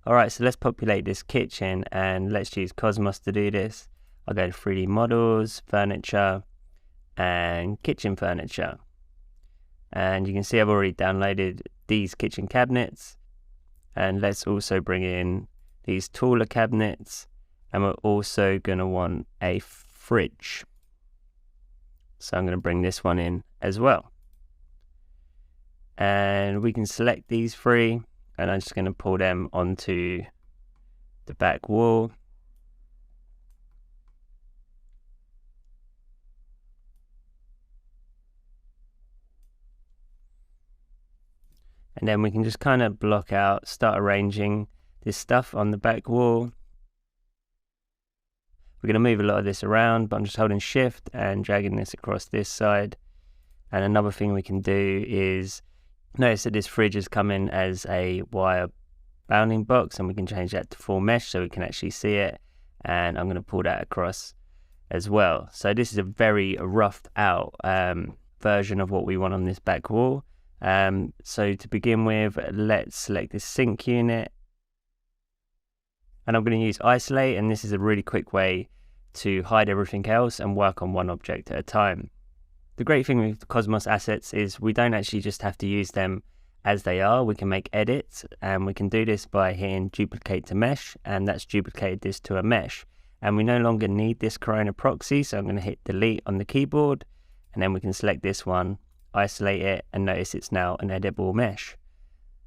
Alright, so let's populate this kitchen and let's use Cosmos to do this. I'll go to 3D models, furniture, and kitchen furniture. And you can see I've already downloaded these kitchen cabinets. And let's also bring in these taller cabinets. And we're also going to want a fridge. So I'm going to bring this one in as well. And we can select these three. And I'm just going to pull them onto the back wall. And then we can just kind of block out, start arranging this stuff on the back wall. We're going to move a lot of this around, but I'm just holding shift and dragging this across this side. And another thing we can do is notice that this fridge has come in as a wire bounding box, and we can change that to full mesh so we can actually see it. And I'm going to pull that across as well. So this is a very roughed out version of what we want on this back wall. So to begin with, let's select this sink unit. And I'm going to use isolate, and this is a really quick way to hide everything else and work on one object at a time. The great thing with Cosmos assets is we don't actually just have to use them as they are. We can make edits, and we can do this by hitting duplicate to mesh, and that's duplicated this to a mesh. And we no longer need this Corona proxy, so I'm going to hit delete on the keyboard, and then we can select this one, isolate it, and notice it's now an editable mesh.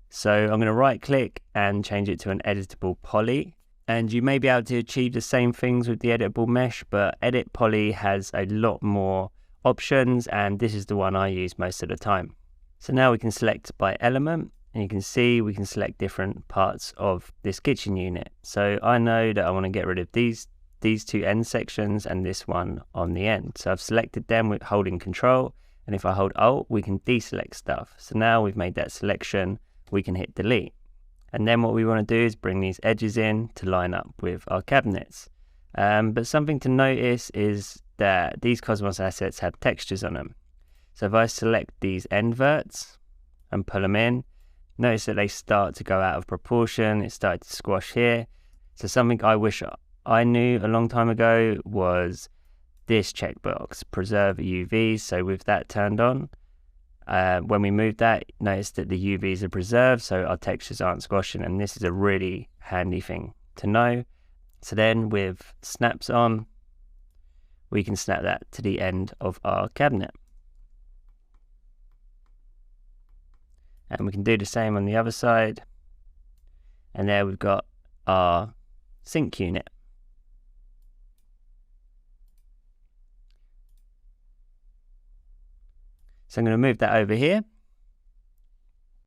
So I'm going to right click and change it to an editable poly. And you may be able to achieve the same things with the editable mesh, but edit poly has a lot more options, and this is the one I use most of the time. So now we can select by element, and you can see we can select different parts of this kitchen unit. So I know that I want to get rid of these two end sections and this one on the end. So I've selected them with holding Control, and if I hold Alt, we can deselect stuff. So now we've made that selection, we can hit delete. And then what we want to do is bring these edges in to line up with our cabinets. But something to notice is that these Cosmos assets have textures on them. So if I select these end verts and pull them in, notice that they start to go out of proportion. It started to squash here. So something I wish I knew a long time ago was this checkbox, preserve UVs. So with that turned on, when we move that, notice that the UVs are preserved, so our textures aren't squashing, and this is a really handy thing to know. So then with snaps on, we can snap that to the end of our cabinet. And we can do the same on the other side. And there we've got our sink unit. So I'm going to move that over here.